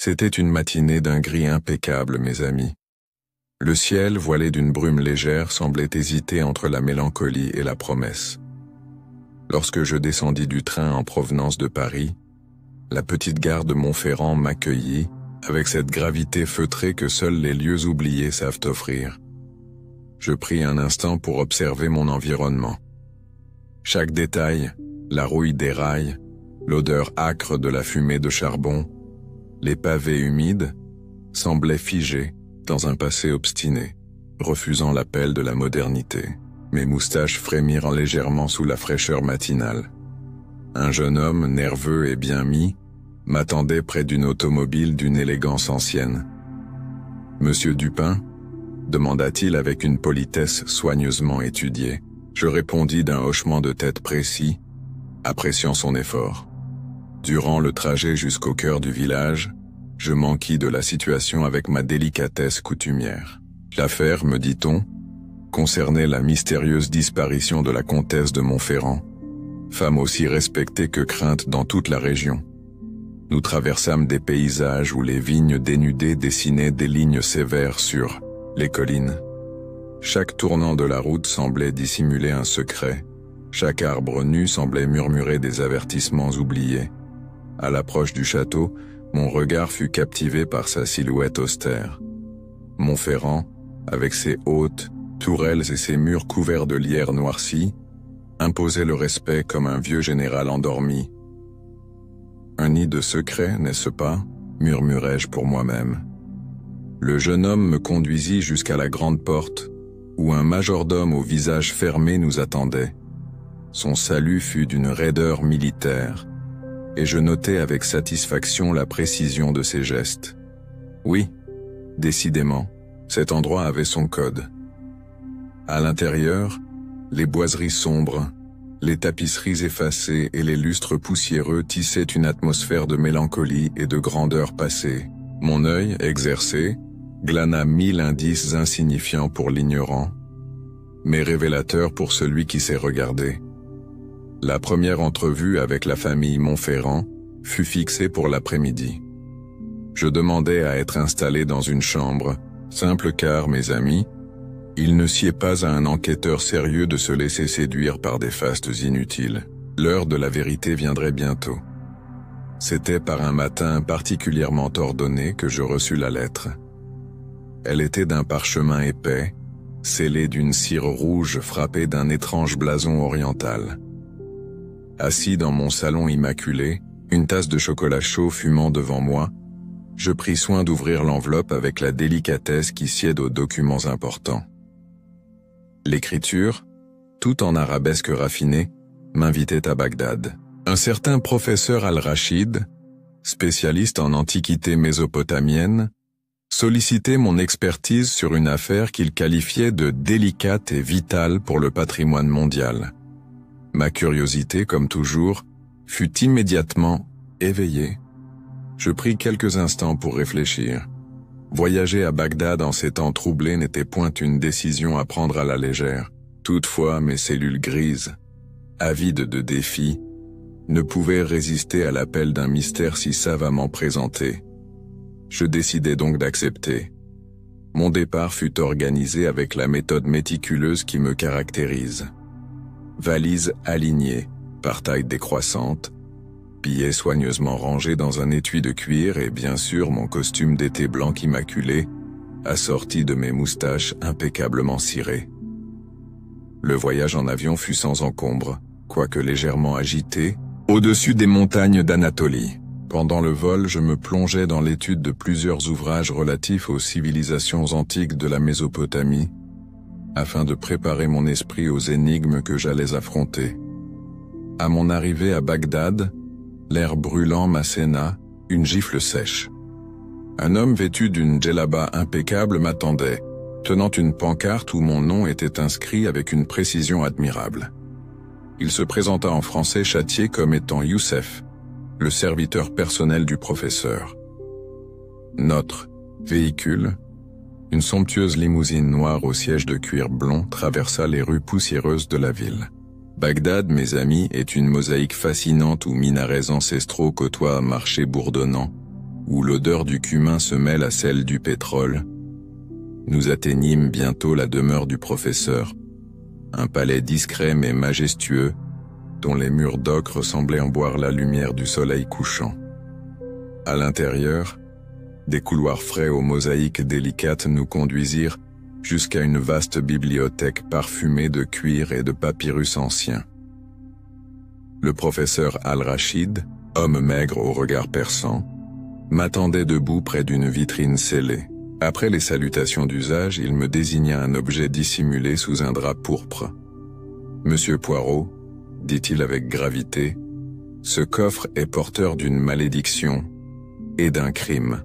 C'était une matinée d'un gris impeccable, mes amis. Le ciel, voilé d'une brume légère, semblait hésiter entre la mélancolie et la promesse. Lorsque je descendis du train en provenance de Paris, la petite gare de Montferrand m'accueillit avec cette gravité feutrée que seuls les lieux oubliés savent offrir. Je pris un instant pour observer mon environnement. Chaque détail, la rouille des rails, l'odeur âcre de la fumée de charbon, les pavés humides, semblaient figés dans un passé obstiné, refusant l'appel de la modernité. Mes moustaches frémirent légèrement sous la fraîcheur matinale. Un jeune homme, nerveux et bien mis, m'attendait près d'une automobile d'une élégance ancienne. « Monsieur Dupin ?» demanda-t-il avec une politesse soigneusement étudiée. Je répondis d'un hochement de tête précis, appréciant son effort. Durant le trajet jusqu'au cœur du village, je m'enquis de la situation avec ma délicatesse coutumière. L'affaire, me dit-on, concernait la mystérieuse disparition de la comtesse de Montferrand, femme aussi respectée que crainte dans toute la région. Nous traversâmes des paysages où les vignes dénudées dessinaient des lignes sévères sur les collines. Chaque tournant de la route semblait dissimuler un secret, chaque arbre nu semblait murmurer des avertissements oubliés. À l'approche du château, mon regard fut captivé par sa silhouette austère. Montferrand, avec ses hautes tourelles et ses murs couverts de lierre noircie, imposait le respect comme un vieux général endormi. Un nid de secret, n'est-ce pas? Murmurai-je pour moi-même. Le jeune homme me conduisit jusqu'à la grande porte, où un majordome au visage fermé nous attendait. Son salut fut d'une raideur militaire, et je notai avec satisfaction la précision de ses gestes. Oui, décidément, cet endroit avait son code. À l'intérieur, les boiseries sombres, les tapisseries effacées et les lustres poussiéreux tissaient une atmosphère de mélancolie et de grandeur passée. Mon œil, exercé, glana 1000 indices insignifiants pour l'ignorant, mais révélateurs pour celui qui sait regarder. La première entrevue avec la famille Montferrand fut fixée pour l'après-midi. Je demandai à être installé dans une chambre, simple car, mes amis, il ne sied pas à un enquêteur sérieux de se laisser séduire par des fastes inutiles. L'heure de la vérité viendrait bientôt. C'était par un matin particulièrement ordonné que je reçus la lettre. Elle était d'un parchemin épais, scellé d'une cire rouge frappée d'un étrange blason oriental. Assis dans mon salon immaculé, une tasse de chocolat chaud fumant devant moi, je pris soin d'ouvrir l'enveloppe avec la délicatesse qui sied aux documents importants. L'écriture, tout en arabesque raffinée, m'invitait à Bagdad. Un certain professeur Al-Rachid, spécialiste en antiquité mésopotamienne, sollicitait mon expertise sur une affaire qu'il qualifiait de délicate et vitale pour le patrimoine mondial. Ma curiosité, comme toujours, fut immédiatement éveillée. Je pris quelques instants pour réfléchir. Voyager à Bagdad en ces temps troublés n'était point une décision à prendre à la légère. Toutefois, mes cellules grises, avides de défis, ne pouvaient résister à l'appel d'un mystère si savamment présenté. Je décidai donc d'accepter. Mon départ fut organisé avec la méthode méticuleuse qui me caractérise. Valise alignée, par taille décroissante, billets soigneusement rangés dans un étui de cuir et bien sûr mon costume d'été blanc immaculé, assorti de mes moustaches impeccablement cirées. Le voyage en avion fut sans encombre, quoique légèrement agité, au-dessus des montagnes d'Anatolie. Pendant le vol, je me plongeais dans l'étude de plusieurs ouvrages relatifs aux civilisations antiques de la Mésopotamie, afin de préparer mon esprit aux énigmes que j'allais affronter. À mon arrivée à Bagdad, l'air brûlant m'asséna une gifle sèche. Un homme vêtu d'une djellaba impeccable m'attendait, tenant une pancarte où mon nom était inscrit avec une précision admirable. Il se présenta en français châtié comme étant Youssef, le serviteur personnel du professeur. Notre véhicule, une somptueuse limousine noire au siège de cuir blond, traversa les rues poussiéreuses de la ville. Bagdad, mes amis, est une mosaïque fascinante où minarets ancestraux côtoient un marché bourdonnant, où l'odeur du cumin se mêle à celle du pétrole, nous atteignîmes bientôt la demeure du professeur, un palais discret mais majestueux, dont les murs d'ocre semblaient en boire la lumière du soleil couchant. À l'intérieur, des couloirs frais aux mosaïques délicates nous conduisirent jusqu'à une vaste bibliothèque parfumée de cuir et de papyrus anciens. Le professeur Al-Rachid, homme maigre au regard perçant, m'attendait debout près d'une vitrine scellée. Après les salutations d'usage, il me désigna un objet dissimulé sous un drap pourpre. « Monsieur Poirot, dit-il avec gravité, ce coffre est porteur d'une malédiction et d'un crime. »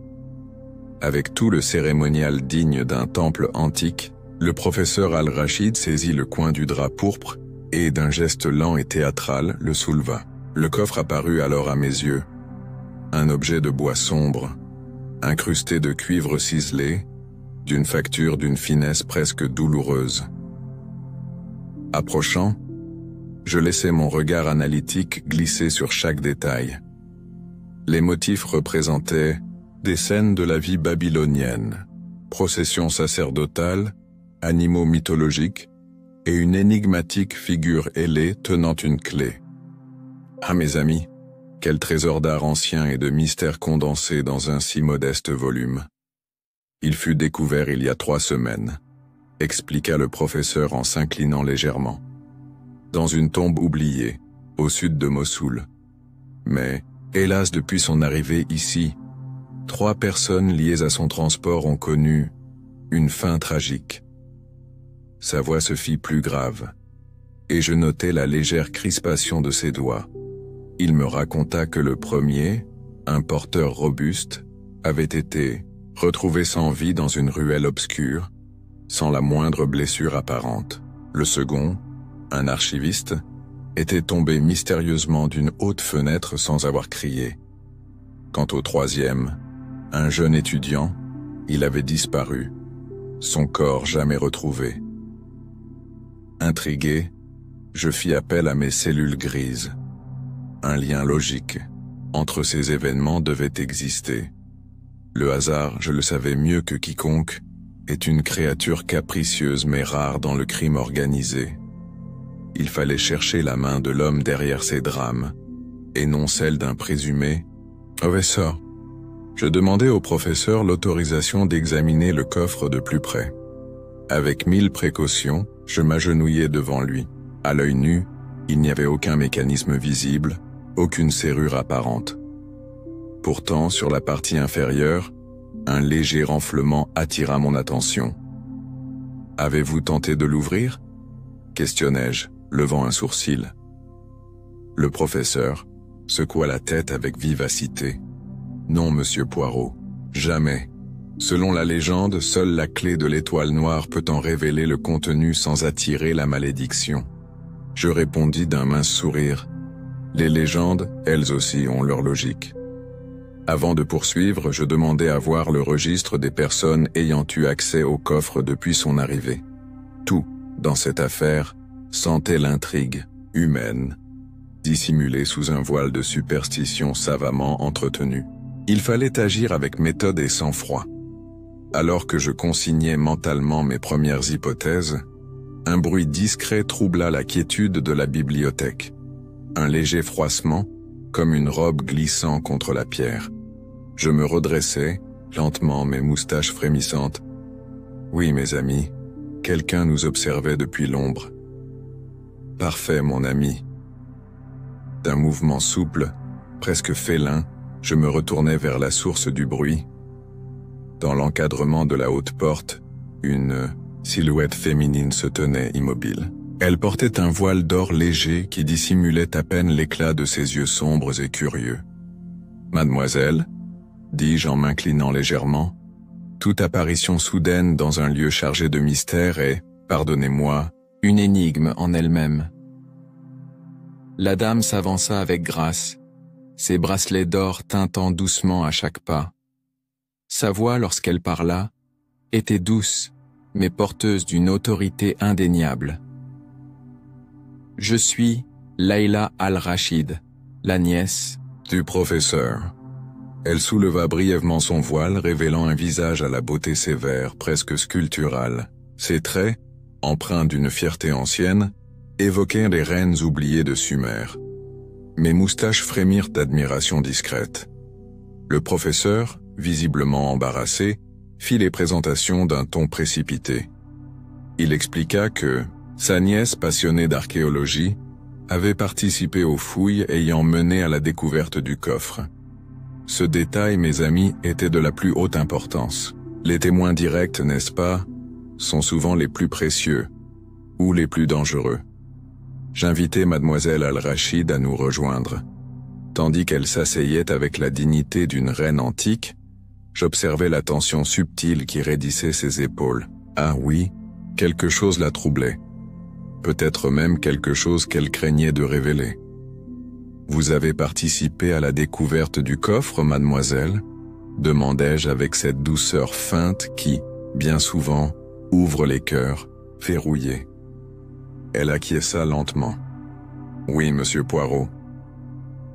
Avec tout le cérémonial digne d'un temple antique, le professeur Al-Rachid saisit le coin du drap pourpre et, d'un geste lent et théâtral, le souleva. Le coffre apparut alors à mes yeux. Un objet de bois sombre, incrusté de cuivre ciselé, d'une facture d'une finesse presque douloureuse. Approchant, je laissai mon regard analytique glisser sur chaque détail. Les motifs représentaient des scènes de la vie babylonienne, processions sacerdotales, animaux mythologiques et une énigmatique figure ailée tenant une clé. Ah mes amis, quel trésor d'art ancien et de mystères condensés dans un si modeste volume. Il fut découvert il y a 3 semaines, expliqua le professeur en s'inclinant légèrement. Dans une tombe oubliée, au sud de Mossoul. Mais, hélas, depuis son arrivée ici, 3 personnes liées à son transport ont connu une fin tragique. Sa voix se fit plus grave, et je notai la légère crispation de ses doigts. Il me raconta que le premier, un porteur robuste, avait été retrouvé sans vie dans une ruelle obscure, sans la moindre blessure apparente. Le second, un archiviste, était tombé mystérieusement d'une haute fenêtre sans avoir crié. Quant au troisième, un jeune étudiant, il avait disparu, son corps jamais retrouvé. Intrigué, je fis appel à mes cellules grises. Un lien logique entre ces événements devait exister. Le hasard, je le savais mieux que quiconque, est une créature capricieuse mais rare dans le crime organisé. Il fallait chercher la main de l'homme derrière ces drames, et non celle d'un présumé. Professeur, je demandai au professeur l'autorisation d'examiner le coffre de plus près. Avec 1000 précautions, je m'agenouillai devant lui. À l'œil nu, il n'y avait aucun mécanisme visible, aucune serrure apparente. Pourtant, sur la partie inférieure, un léger renflement attira mon attention. « Avez-vous tenté de l'ouvrir » questionnai-je, levant un sourcil. Le professeur secoua la tête avec vivacité. « Non, monsieur Poirot, jamais. Selon la légende, seule la clé de l'étoile noire peut en révéler le contenu sans attirer la malédiction. » Je répondis d'un mince sourire. Les légendes, elles aussi, ont leur logique. Avant de poursuivre, je demandai à voir le registre des personnes ayant eu accès au coffre depuis son arrivée. Tout, dans cette affaire, sentait l'intrigue, humaine, dissimulée sous un voile de superstition savamment entretenu. Il fallait agir avec méthode et sang-froid. Alors que je consignais mentalement mes premières hypothèses, un bruit discret troubla la quiétude de la bibliothèque. Un léger froissement, comme une robe glissant contre la pierre. Je me redressai, lentement, mes moustaches frémissantes. Oui, mes amis, quelqu'un nous observait depuis l'ombre. Parfait, mon ami. D'un mouvement souple, presque félin, je me retournai vers la source du bruit. Dans l'encadrement de la haute porte, une silhouette féminine se tenait immobile. Elle portait un voile d'or léger qui dissimulait à peine l'éclat de ses yeux sombres et curieux. « Mademoiselle » dis-je en m'inclinant légèrement, « toute apparition soudaine dans un lieu chargé de mystère est, pardonnez-moi, une énigme en elle-même. » La dame s'avança avec grâce, ses bracelets d'or tintant doucement à chaque pas. Sa voix, lorsqu'elle parla, était douce, mais porteuse d'une autorité indéniable. Je suis Layla Al-Rachid, la nièce du professeur. Elle souleva brièvement son voile, révélant un visage à la beauté sévère, presque sculpturale. Ses traits, empreints d'une fierté ancienne, évoquaient les reines oubliées de Sumer. Mes moustaches frémirent d'admiration discrète. Le professeur, visiblement embarrassé, fit les présentations d'un ton précipité. Il expliqua que sa nièce, passionnée d'archéologie, avait participé aux fouilles ayant mené à la découverte du coffre. Ce détail, mes amis, était de la plus haute importance. Les témoins directs, n'est-ce pas, sont souvent les plus précieux, ou les plus dangereux. J'invitai mademoiselle Al-Rachid à nous rejoindre. Tandis qu'elle s'asseyait avec la dignité d'une reine antique, j'observais la tension subtile qui raidissait ses épaules. Ah oui, quelque chose la troublait. Peut-être même quelque chose qu'elle craignait de révéler. « Vous avez participé à la découverte du coffre, mademoiselle ?» demandai-je avec cette douceur feinte qui, bien souvent, ouvre les cœurs, verrouillés. Elle acquiesça lentement. « Oui, monsieur Poirot.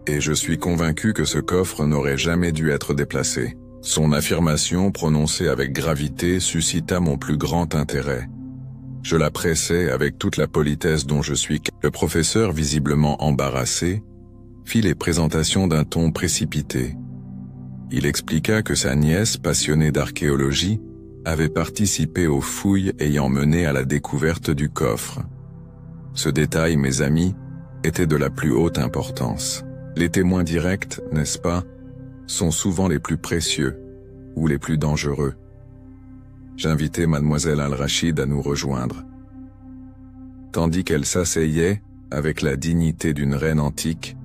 Et je suis convaincu que ce coffre n'aurait jamais dû être déplacé. » Son affirmation, prononcée avec gravité, suscita mon plus grand intérêt. Je la pressai avec toute la politesse dont je suis. Le professeur, visiblement embarrassé, fit les présentations d'un ton précipité. Il expliqua que sa nièce, passionnée d'archéologie, avait participé aux fouilles ayant mené à la découverte du coffre. Ce détail, mes amis, était de la plus haute importance. Les témoins directs, n'est-ce pas, sont souvent les plus précieux ou les plus dangereux. J'invitai mademoiselle Al-Rachid à nous rejoindre. Tandis qu'elle s'asseyait, avec la dignité d'une reine antique,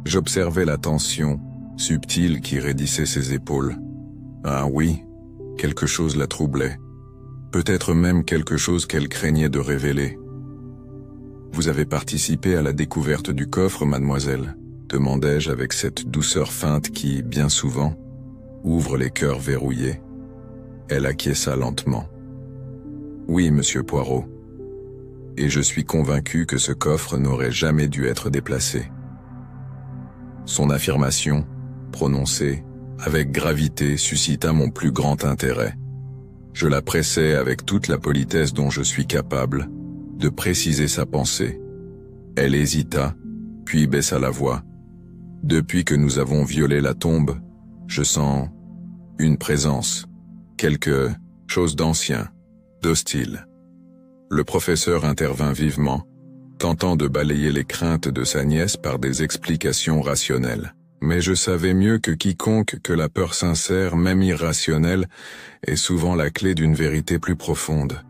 j'observais la tension, subtile qui raidissait ses épaules. Ah oui, quelque chose la troublait. Peut-être même quelque chose qu'elle craignait de révéler. « Vous avez participé à la découverte du coffre, mademoiselle ?» demandai-je avec cette douceur feinte qui, bien souvent, ouvre les cœurs verrouillés. Elle acquiesça lentement. « Oui, monsieur Poirot. Et je suis convaincu que ce coffre n'aurait jamais dû être déplacé. » Son affirmation, prononcée avec gravité, suscita mon plus grand intérêt. Je la pressai avec toute la politesse dont je suis capable de préciser sa pensée. Elle hésita, puis baissa la voix. « Depuis que nous avons violé la tombe, je sens une présence, quelque chose d'ancien, d'hostile. » Le professeur intervint vivement, tentant de balayer les craintes de sa nièce par des explications rationnelles. Mais je savais mieux que quiconque que la peur sincère, même irrationnelle, est souvent la clé d'une vérité plus profonde.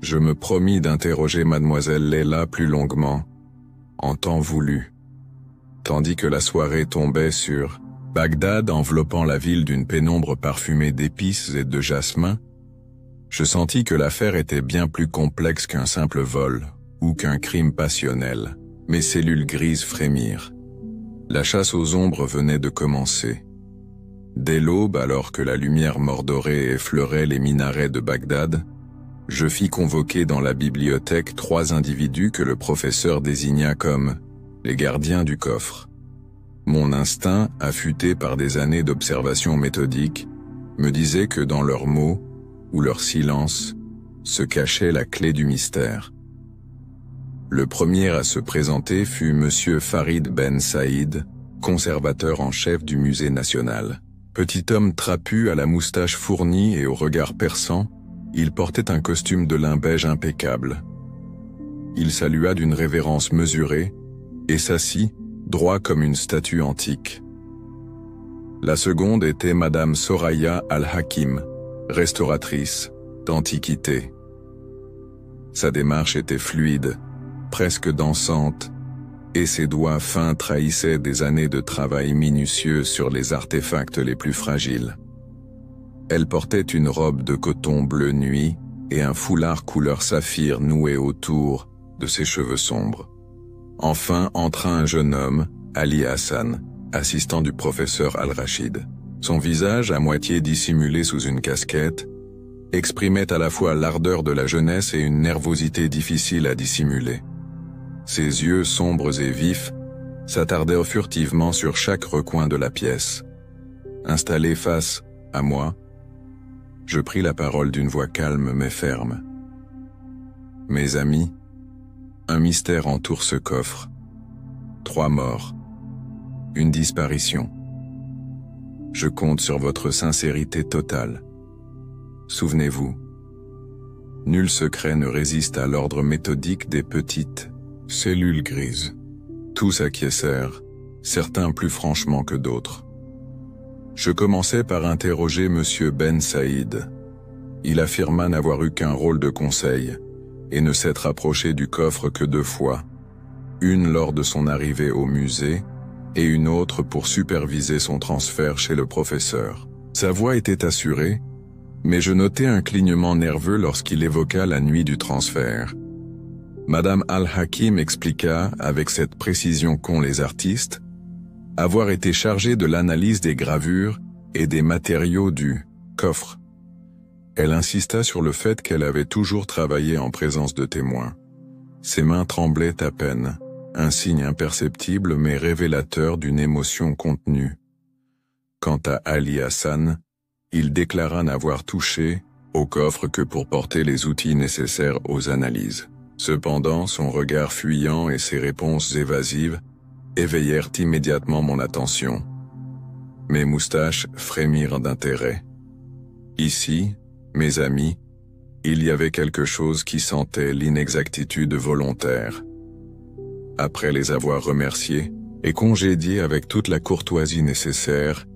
Je me promis d'interroger mademoiselle Leila plus longuement, en temps voulu. Tandis que la soirée tombait sur Bagdad enveloppant la ville d'une pénombre parfumée d'épices et de jasmin, je sentis que l'affaire était bien plus complexe qu'un simple vol ou qu'un crime passionnel. Mes cellules grises frémirent. La chasse aux ombres venait de commencer. Dès l'aube, alors que la lumière mordorée effleurait les minarets de Bagdad, je fis convoquer dans la bibliothèque 3 individus que le professeur désigna comme les gardiens du coffre. Mon instinct, affûté par des années d'observation méthodique, me disait que dans leurs mots ou leur silence se cachait la clé du mystère. Le premier à se présenter fut Monsieur Farid Ben Saïd, conservateur en chef du musée national. Petit homme trapu à la moustache fournie et au regard perçant, il portait un costume de lin beige impeccable. Il salua d'une révérence mesurée et s'assit, droit comme une statue antique. La seconde était Madame Soraya Al-Hakim, restauratrice d'antiquité. Sa démarche était fluide, presque dansante, et ses doigts fins trahissaient des années de travail minutieux sur les artefacts les plus fragiles. Elle portait une robe de coton bleu nuit et un foulard couleur saphir noué autour de ses cheveux sombres. Enfin entra un jeune homme, Ali Hassan, assistant du professeur Al-Rachid. Son visage, à moitié dissimulé sous une casquette, exprimait à la fois l'ardeur de la jeunesse et une nervosité difficile à dissimuler. Ses yeux sombres et vifs s'attardèrent furtivement sur chaque recoin de la pièce. Installé face à moi, je pris la parole d'une voix calme mais ferme. Mes amis, un mystère entoure ce coffre. 3 morts. Une disparition. Je compte sur votre sincérité totale. Souvenez-vous, nul secret ne résiste à l'ordre méthodique des petites cellules grises. Tous acquiescèrent, certains plus franchement que d'autres. Je commençai par interroger Monsieur Ben Saïd. Il affirma n'avoir eu qu'un rôle de conseil, et ne s'être approché du coffre que 2 fois, une lors de son arrivée au musée, et une autre pour superviser son transfert chez le professeur. Sa voix était assurée, mais je notai un clignement nerveux lorsqu'il évoqua la nuit du transfert. Madame Al-Hakim expliqua, avec cette précision qu'ont les artistes, avoir été chargée de l'analyse des gravures et des matériaux du coffre. Elle insista sur le fait qu'elle avait toujours travaillé en présence de témoins. Ses mains tremblaient à peine, un signe imperceptible mais révélateur d'une émotion contenue. Quant à Ali Hassan, il déclara n'avoir touché au coffre que pour porter les outils nécessaires aux analyses. Cependant, son regard fuyant et ses réponses évasives éveillèrent immédiatement mon attention. Mes moustaches frémirent d'intérêt. Ici, mes amis, il y avait quelque chose qui sentait l'inexactitude volontaire. Après les avoir remerciés et congédiés avec toute la courtoisie nécessaire,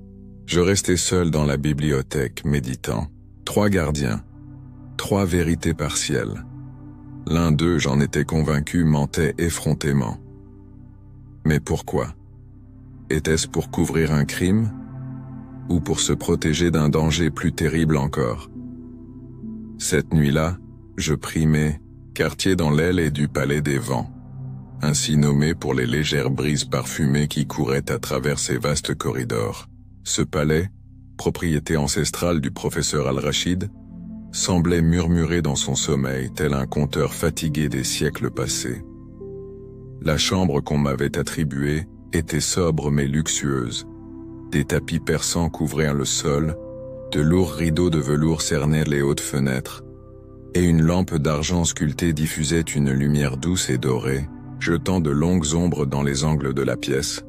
je restai seul dans la bibliothèque méditant. 3 gardiens, 3 vérités partielles. L'un d'eux, j'en étais convaincu, mentait effrontément. Mais pourquoi? Était-ce pour couvrir un crime? Ou pour se protéger d'un danger plus terrible encore? Cette nuit-là, je primais quartier dans l'aile et du palais des vents, ainsi nommé pour les légères brises parfumées qui couraient à travers ces vastes corridors. Ce palais, propriété ancestrale du professeur Al-Rachid, semblait murmurer dans son sommeil tel un conteur fatigué des siècles passés. La chambre qu'on m'avait attribuée était sobre mais luxueuse. Des tapis persans couvraient le sol, de lourds rideaux de velours cernaient les hautes fenêtres, et une lampe d'argent sculptée diffusait une lumière douce et dorée, jetant de longues ombres dans les angles de la pièce.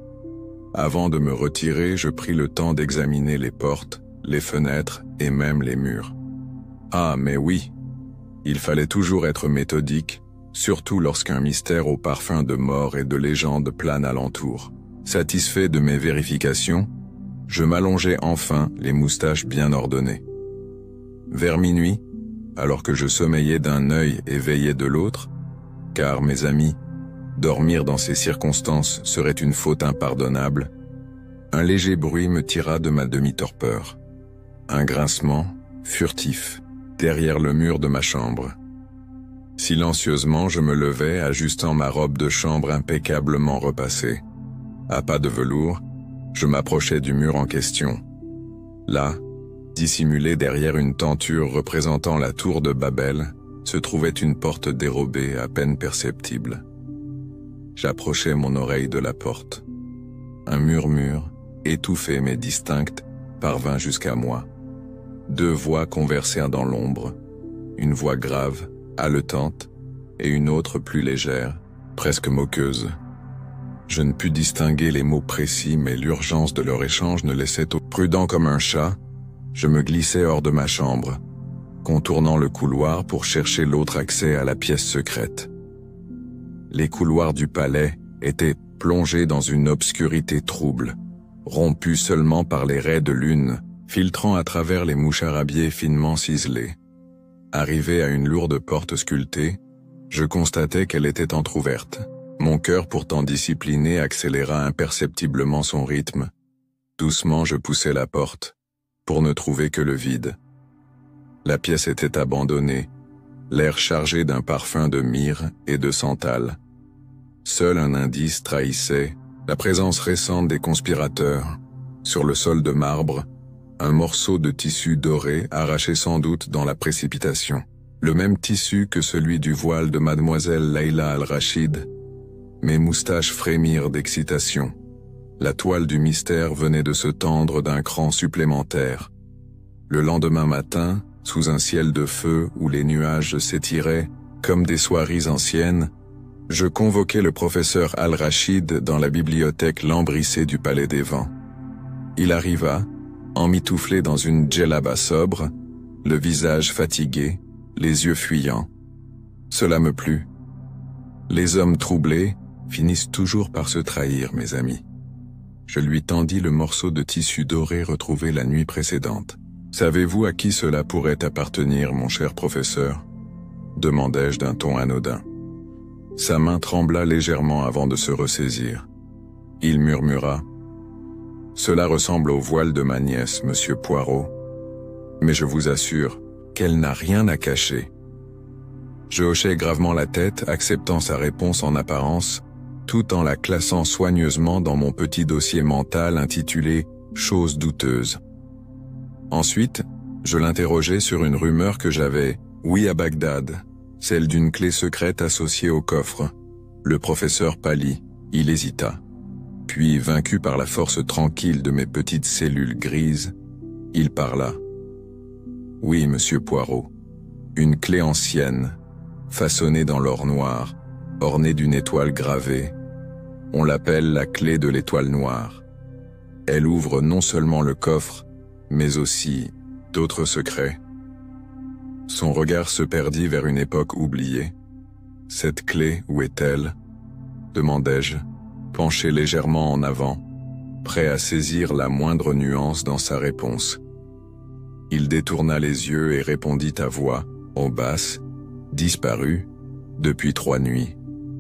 Avant de me retirer, je pris le temps d'examiner les portes, les fenêtres et même les murs. Ah, mais oui, il fallait toujours être méthodique, surtout lorsqu'un mystère au parfum de mort et de légende plane alentour. Satisfait de mes vérifications, je m'allongeai enfin, les moustaches bien ordonnées. Vers minuit, alors que je sommeillais d'un œil et veillais de l'autre, car, mes amis, dormir dans ces circonstances serait une faute impardonnable, un léger bruit me tira de ma demi-torpeur. Un grincement, furtif, derrière le mur de ma chambre. Silencieusement, je me levai, ajustant ma robe de chambre impeccablement repassée. À pas de velours, je m'approchai du mur en question. Là, dissimulée derrière une tenture représentant la tour de Babel, se trouvait une porte dérobée à peine perceptible. J'approchai mon oreille de la porte. Un murmure, étouffé mais distinct, parvint jusqu'à moi. 2 voix conversèrent dans l'ombre, une voix grave, haletante, et une autre plus légère, presque moqueuse. Je ne pus distinguer les mots précis, mais l'urgence de leur échange ne laissait au prudent comme un chat. Je me glissai hors de ma chambre, contournant le couloir pour chercher l'autre accès à la pièce secrète. Les couloirs du palais étaient plongés dans une obscurité trouble, rompue seulement par les raies de lune, filtrant à travers les moucharabiés finement ciselés. Arrivé à une lourde porte sculptée, je constatai qu'elle était entr'ouverte. Mon cœur pourtant discipliné accéléra imperceptiblement son rythme. Doucement je poussai la porte, pour ne trouver que le vide. La pièce était abandonnée, l'air chargé d'un parfum de myrrhe et de santal. Seul un indice trahissait la présence récente des conspirateurs. Sur le sol de marbre, un morceau de tissu doré arraché sans doute dans la précipitation. Le même tissu que celui du voile de mademoiselle Leila Al-Rachid. Mes moustaches frémirent d'excitation. La toile du mystère venait de se tendre d'un cran supplémentaire. Le lendemain matin, sous un ciel de feu où les nuages s'étiraient, comme des soieries anciennes, je convoquai le professeur Al-Rachid dans la bibliothèque lambrissée du Palais des Vents. Il arriva, emmitouflé dans une djellaba sobre, le visage fatigué, les yeux fuyants. Cela me plut. Les hommes troublés finissent toujours par se trahir, mes amis. Je lui tendis le morceau de tissu doré retrouvé la nuit précédente. « Savez-vous à qui cela pourrait appartenir, mon cher professeur » demandai-je d'un ton anodin. Sa main trembla légèrement avant de se ressaisir. Il murmura « Cela ressemble au voile de ma nièce, monsieur Poirot. Mais je vous assure qu'elle n'a rien à cacher. » Je hochai gravement la tête, acceptant sa réponse en apparence, tout en la classant soigneusement dans mon petit dossier mental intitulé « Choses douteuses ». Ensuite, je l'interrogeai sur une rumeur que j'avais, oui à Bagdad, celle d'une clé secrète associée au coffre. Le professeur pâlit, il hésita. Puis, vaincu par la force tranquille de mes petites cellules grises, il parla. « Oui, monsieur Poirot, une clé ancienne, façonnée dans l'or noir, ornée d'une étoile gravée. On l'appelle la clé de l'étoile noire. Elle ouvre non seulement le coffre, mais aussi d'autres secrets. » Son regard se perdit vers une époque oubliée. « Cette clé, où est-elle » demandai-je, penché légèrement en avant, prêt à saisir la moindre nuance dans sa réponse. Il détourna les yeux et répondit à voix, en basse, disparue, depuis 3 nuits.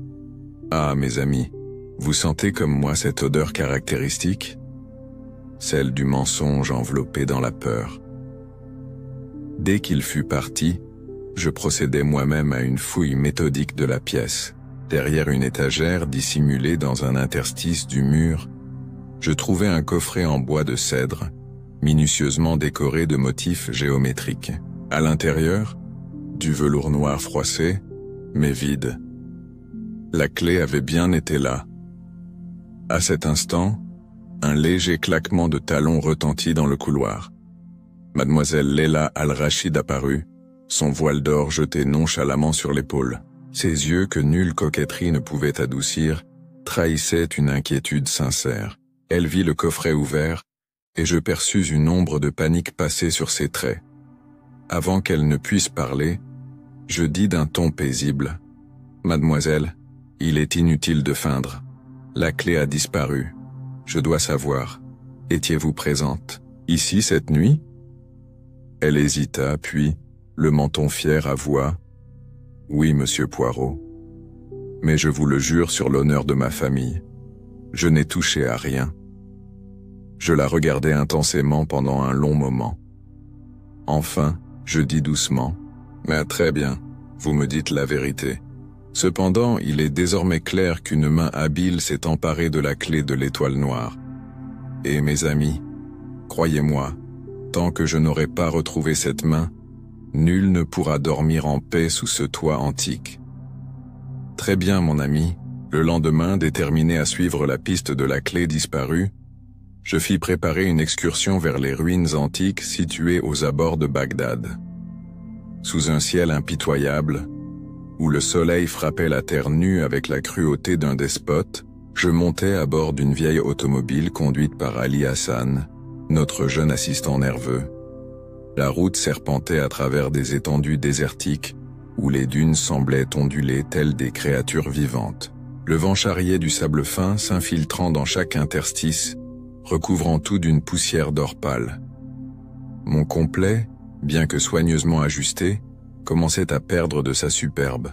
« Ah, mes amis, vous sentez comme moi cette odeur caractéristique ? Celle du mensonge enveloppé dans la peur. » Dès qu'il fut parti, je procédai moi-même à une fouille méthodique de la pièce. Derrière une étagère dissimulée dans un interstice du mur, je trouvai un coffret en bois de cèdre, minutieusement décoré de motifs géométriques. À l'intérieur, du velours noir froissé, mais vide. La clé avait bien été là. À cet instant, un léger claquement de talons retentit dans le couloir. Mademoiselle Leila Al-Rachid apparut, son voile d'or jeté nonchalamment sur l'épaule. Ses yeux, que nulle coquetterie ne pouvait adoucir, trahissaient une inquiétude sincère. Elle vit le coffret ouvert, et je perçus une ombre de panique passer sur ses traits. Avant qu'elle ne puisse parler, je dis d'un ton paisible. « Mademoiselle, il est inutile de feindre. La clé a disparu. Je dois savoir. Étiez-vous présente ici cette nuit ?» Elle hésita, puis, le menton fier, avoua « Oui, monsieur Poirot. Mais je vous le jure sur l'honneur de ma famille, je n'ai touché à rien. » Je la regardai intensément pendant un long moment. Enfin, je dis doucement « Mais très bien, vous me dites la vérité. Cependant, il est désormais clair qu'une main habile s'est emparée de la clé de l'étoile noire. Et mes amis, croyez-moi, tant que je n'aurai pas retrouvé cette main, nul ne pourra dormir en paix sous ce toit antique. » Très bien, mon ami. Le lendemain, déterminé à suivre la piste de la clé disparue, je fis préparer une excursion vers les ruines antiques situées aux abords de Bagdad. Sous un ciel impitoyable, où le soleil frappait la terre nue avec la cruauté d'un despote, je montai à bord d'une vieille automobile conduite par Ali Hassan, notre jeune assistant nerveux. La route serpentait à travers des étendues désertiques, où les dunes semblaient onduler telles des créatures vivantes. Le vent charriait du sable fin s'infiltrant dans chaque interstice, recouvrant tout d'une poussière d'or pâle. Mon complet, bien que soigneusement ajusté, commençait à perdre de sa superbe.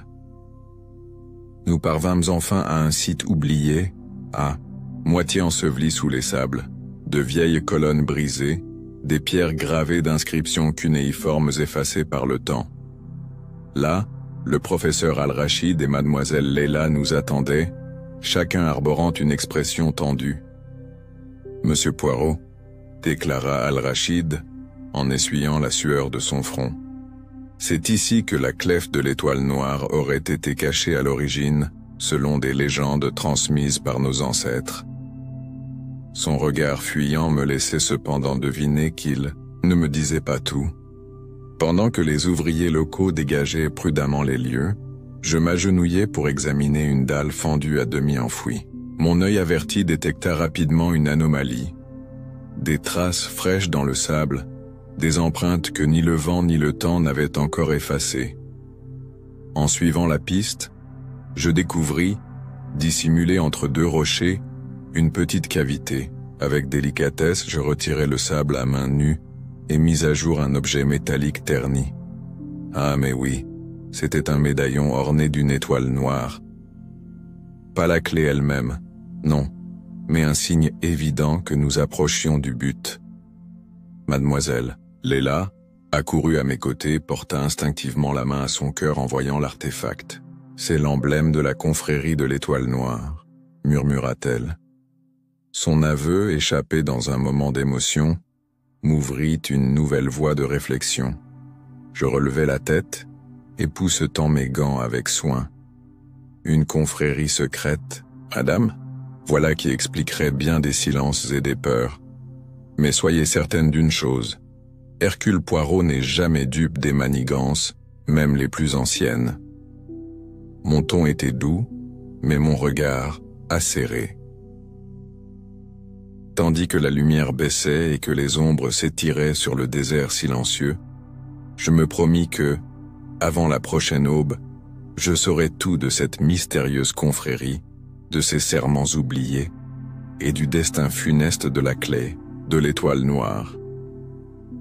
Nous parvînmes enfin à un site oublié, à moitié enseveli sous les sables, de vieilles colonnes brisées, des pierres gravées d'inscriptions cunéiformes effacées par le temps. Là, le professeur Al-Rachid et mademoiselle Leila nous attendaient, chacun arborant une expression tendue. « Monsieur Poirot » déclara Al-Rachid, en essuyant la sueur de son front. « C'est ici que la clef de l'étoile noire aurait été cachée à l'origine, selon des légendes transmises par nos ancêtres. » Son regard fuyant me laissait cependant deviner qu'il ne me disait pas tout. Pendant que les ouvriers locaux dégageaient prudemment les lieux, je m'agenouillais pour examiner une dalle fendue à demi enfouie. Mon œil averti détecta rapidement une anomalie. Des traces fraîches dans le sable, des empreintes que ni le vent ni le temps n'avaient encore effacées. En suivant la piste, je découvris, dissimulée entre deux rochers, une petite cavité. Avec délicatesse, je retirai le sable à main nue et mis à jour un objet métallique terni. Ah mais oui, c'était un médaillon orné d'une étoile noire. Pas la clé elle-même, non, mais un signe évident que nous approchions du but. Mademoiselle Léla, accourue à mes côtés, porta instinctivement la main à son cœur en voyant l'artefact. « C'est l'emblème de la confrérie de l'étoile noire », murmura-t-elle. Son aveu, échappé dans un moment d'émotion, m'ouvrit une nouvelle voie de réflexion. Je relevai la tête, époussetant mes gants avec soin. Une confrérie secrète, madame? Voilà qui expliquerait bien des silences et des peurs. Mais soyez certaine d'une chose, Hercule Poirot n'est jamais dupe des manigances, même les plus anciennes. Mon ton était doux, mais mon regard acéré. Tandis que la lumière baissait et que les ombres s'étiraient sur le désert silencieux, je me promis que, avant la prochaine aube, je saurais tout de cette mystérieuse confrérie, de ses serments oubliés, et du destin funeste de la clé, de l'étoile noire.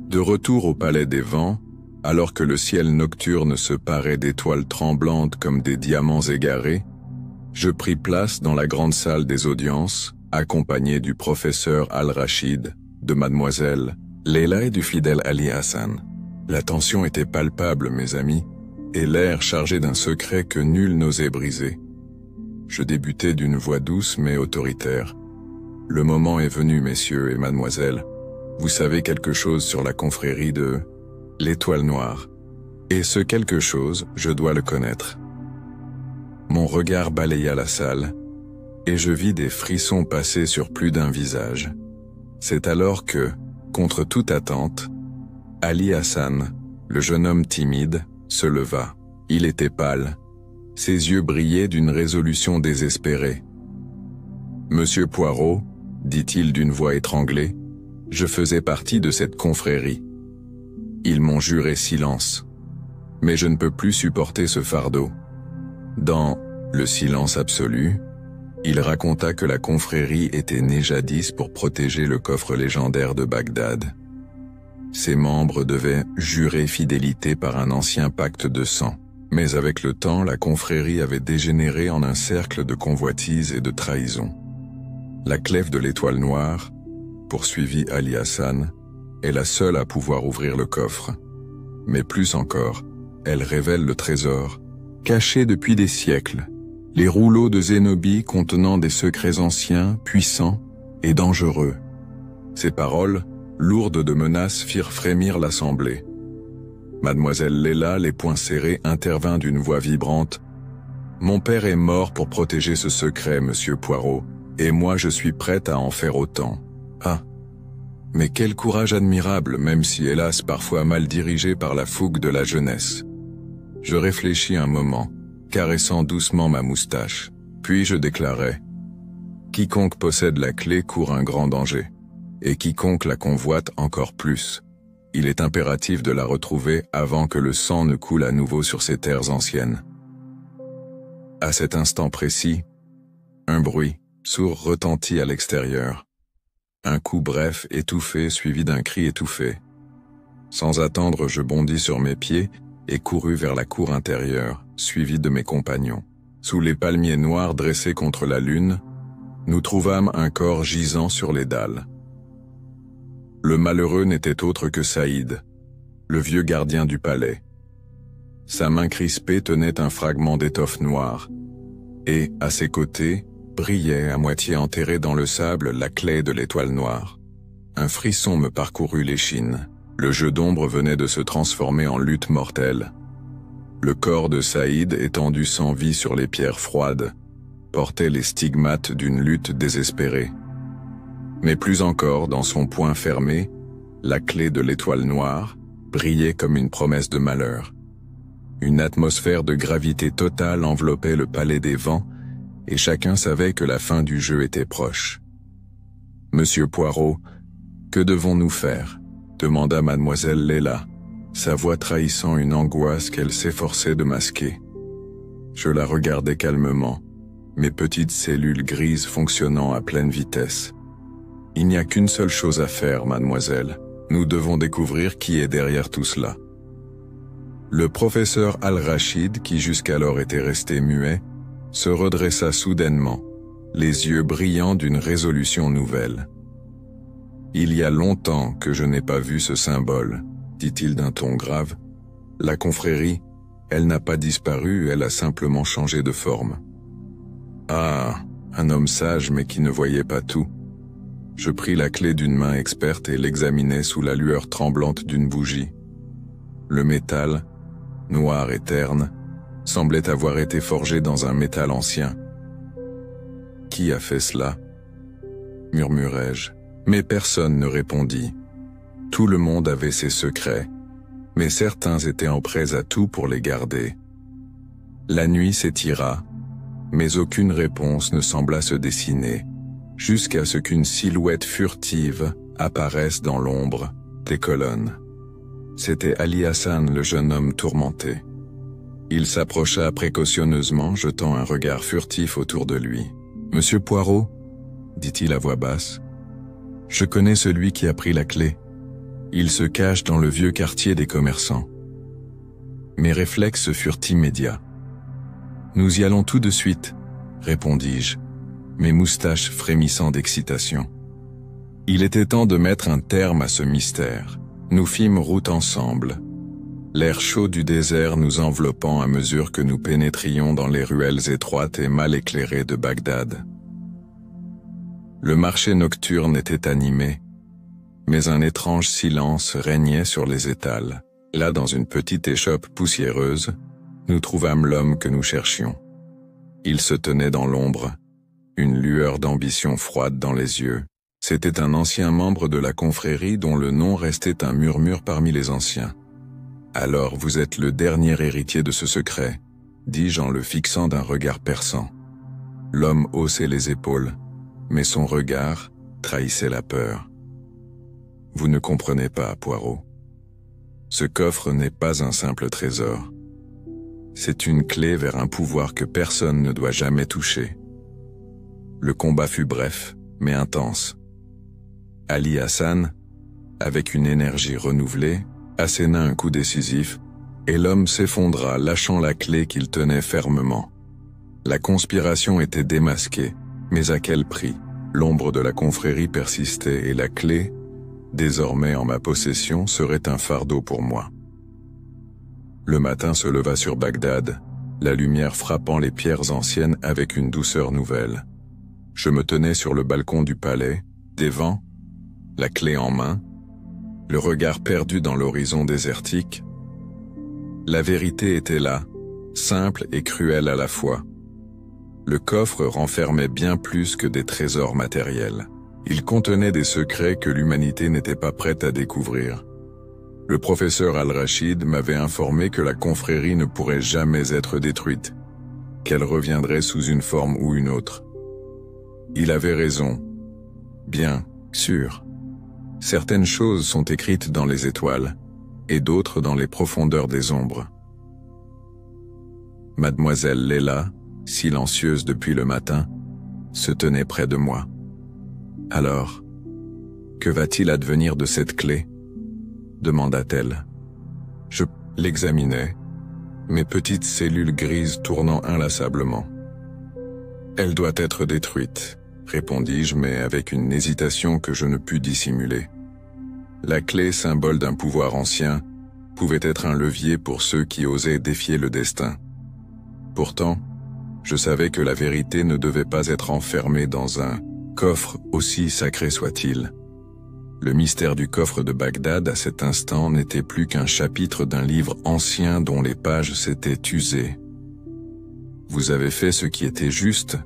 De retour au palais des vents, alors que le ciel nocturne se parait d'étoiles tremblantes comme des diamants égarés, je pris place dans la grande salle des audiences, accompagné du professeur Al-Rachid, de mademoiselle Léla et du fidèle Ali Hassan. La tension était palpable, mes amis, et l'air chargé d'un secret que nul n'osait briser. Je débutai d'une voix douce mais autoritaire. « Le moment est venu, messieurs et mademoiselles. Vous savez quelque chose sur la confrérie de l'étoile noire. Et ce quelque chose, je dois le connaître. » Mon regard balaya la salle, et je vis des frissons passer sur plus d'un visage. C'est alors que, contre toute attente, Ali Hassan, le jeune homme timide, se leva. Il était pâle. Ses yeux brillaient d'une résolution désespérée. « Monsieur Poirot, dit-il d'une voix étranglée, je faisais partie de cette confrérie. Ils m'ont juré silence. Mais je ne peux plus supporter ce fardeau. » Dans le silence absolu, il raconta que la confrérie était née jadis pour protéger le coffre légendaire de Bagdad. Ses membres devaient jurer fidélité par un ancien pacte de sang. Mais avec le temps, la confrérie avait dégénéré en un cercle de convoitises et de trahison. La clef de l'étoile noire, poursuivit Ali Hassan, est la seule à pouvoir ouvrir le coffre. Mais plus encore, elle révèle le trésor, caché depuis des siècles, les rouleaux de Zénobie contenant des secrets anciens, puissants et dangereux. Ces paroles, lourdes de menaces, firent frémir l'assemblée. Mademoiselle Léla, les poings serrés, intervint d'une voix vibrante. « Mon père est mort pour protéger ce secret, monsieur Poirot, et moi je suis prête à en faire autant. Ah, mais quel courage admirable, même si hélas parfois mal dirigé par la fougue de la jeunesse. » Je réfléchis un moment, caressant doucement ma moustache, puis je déclarai « Quiconque possède la clé court un grand danger, et quiconque la convoite encore plus. Il est impératif de la retrouver avant que le sang ne coule à nouveau sur ces terres anciennes. » À cet instant précis, un bruit sourd retentit à l'extérieur. Un coup bref, étouffé, suivi d'un cri étouffé. Sans attendre, je bondis sur mes pieds et courus vers la cour intérieure, suivi de mes compagnons. Sous les palmiers noirs dressés contre la lune, nous trouvâmes un corps gisant sur les dalles. Le malheureux n'était autre que Saïd, le vieux gardien du palais. Sa main crispée tenait un fragment d'étoffe noire, et, à ses côtés, brillait à moitié enterrée dans le sable la clé de l'étoile noire. Un frisson me parcourut l'échine. Le jeu d'ombre venait de se transformer en lutte mortelle. Le corps de Saïd, étendu sans vie sur les pierres froides, portait les stigmates d'une lutte désespérée. Mais plus encore, dans son poing fermé, la clé de l'étoile noire brillait comme une promesse de malheur. Une atmosphère de gravité totale enveloppait le palais des vents, et chacun savait que la fin du jeu était proche. « Monsieur Poirot, que devons-nous faire ?» demanda mademoiselle Leila, sa voix trahissant une angoisse qu'elle s'efforçait de masquer. Je la regardais calmement, mes petites cellules grises fonctionnant à pleine vitesse. « Il n'y a qu'une seule chose à faire, mademoiselle. Nous devons découvrir qui est derrière tout cela. » Le professeur Al-Rachid, qui jusqu'alors était resté muet, se redressa soudainement, les yeux brillants d'une résolution nouvelle. « Il y a longtemps que je n'ai pas vu ce symbole, » dit-il d'un ton grave. « La confrérie, elle n'a pas disparu, elle a simplement changé de forme. » Ah, un homme sage mais qui ne voyait pas tout. Je pris la clé d'une main experte et l'examinai sous la lueur tremblante d'une bougie. Le métal, noir et terne, semblait avoir été forgé dans un métal ancien. « Qui a fait cela ?» murmurai-je, mais personne ne répondit. Tout le monde avait ses secrets, mais certains étaient en prêt à tout pour les garder. La nuit s'étira, mais aucune réponse ne sembla se dessiner, jusqu'à ce qu'une silhouette furtive apparaisse dans l'ombre des colonnes. C'était Ali Hassan, le jeune homme tourmenté. Il s'approcha précautionneusement, jetant un regard furtif autour de lui. « Monsieur Poirot ?» dit-il à voix basse. « Je connais celui qui a pris la clé. Il se cache dans le vieux quartier des commerçants. » Mes réflexes furent immédiats. « Nous y allons tout de suite, » répondis-je, mes moustaches frémissant d'excitation. Il était temps de mettre un terme à ce mystère. Nous fîmes route ensemble, l'air chaud du désert nous enveloppant à mesure que nous pénétrions dans les ruelles étroites et mal éclairées de Bagdad. Le marché nocturne était animé, mais un étrange silence régnait sur les étals. Là, dans une petite échoppe poussiéreuse, nous trouvâmes l'homme que nous cherchions. Il se tenait dans l'ombre, une lueur d'ambition froide dans les yeux. C'était un ancien membre de la confrérie dont le nom restait un murmure parmi les anciens. « Alors vous êtes le dernier héritier de ce secret », dis-je en le fixant d'un regard perçant. L'homme haussait les épaules, mais son regard trahissait la peur. « Vous ne comprenez pas, Poirot. Ce coffre n'est pas un simple trésor. C'est une clé vers un pouvoir que personne ne doit jamais toucher. » Le combat fut bref, mais intense. Ali Hassan, avec une énergie renouvelée, asséna un coup décisif, et l'homme s'effondra, lâchant la clé qu'il tenait fermement. La conspiration était démasquée, mais à quel prix? L'ombre de la confrérie persistait et la clé, désormais en ma possession, serait un fardeau pour moi. Le matin se leva sur Bagdad, la lumière frappant les pierres anciennes avec une douceur nouvelle. Je me tenais sur le balcon du palais, des vents, la clé en main, le regard perdu dans l'horizon désertique. La vérité était là, simple et cruelle à la fois. Le coffre renfermait bien plus que des trésors matériels. Il contenait des secrets que l'humanité n'était pas prête à découvrir. Le professeur Al-Rachid m'avait informé que la confrérie ne pourrait jamais être détruite, qu'elle reviendrait sous une forme ou une autre. Il avait raison. Bien sûr. Certaines choses sont écrites dans les étoiles, et d'autres dans les profondeurs des ombres. Mademoiselle Leila, silencieuse depuis le matin, se tenait près de moi. Alors, que va-t-il advenir de cette clé? Demanda-t-elle. Je l'examinais, mes petites cellules grises tournant inlassablement. Elle doit être détruite, répondis-je, mais avec une hésitation que je ne pus dissimuler. La clé, symbole d'un pouvoir ancien, pouvait être un levier pour ceux qui osaient défier le destin. Pourtant, je savais que la vérité ne devait pas être enfermée dans un coffre aussi sacré soit-il. Le mystère du coffre de Bagdad à cet instant n'était plus qu'un chapitre d'un livre ancien dont les pages s'étaient usées. « Vous avez fait ce qui était juste »,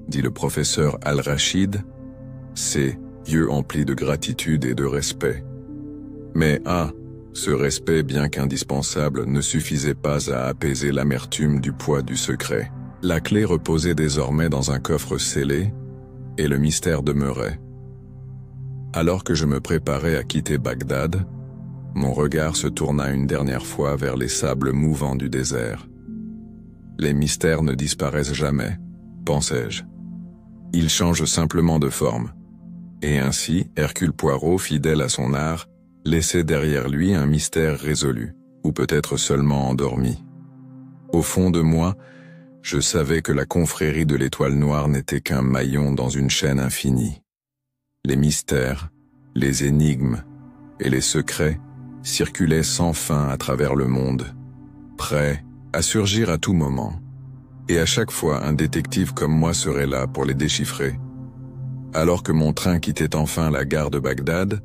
dit le professeur Al-Rachid. « C'est yeux emplis de gratitude et de respect. Mais ce respect, bien qu'indispensable, ne suffisait pas à apaiser l'amertume du poids du secret. La clé reposait désormais dans un coffre scellé, et le mystère demeurait. Alors que je me préparais à quitter Bagdad, mon regard se tourna une dernière fois vers les sables mouvants du désert. Les mystères ne disparaissent jamais, pensai-je. Ils changent simplement de forme. Et ainsi, Hercule Poirot, fidèle à son art, laissait derrière lui un mystère résolu, ou peut-être seulement endormi. Au fond de moi, je savais que la confrérie de l'Étoile Noire n'était qu'un maillon dans une chaîne infinie. Les mystères, les énigmes et les secrets circulaient sans fin à travers le monde, prêts à surgir à tout moment. Et à chaque fois, un détective comme moi serait là pour les déchiffrer. Alors que mon train quittait enfin la gare de Bagdad,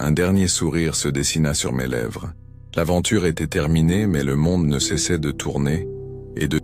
un dernier sourire se dessina sur mes lèvres. L'aventure était terminée, mais le monde ne cessait de tourner et de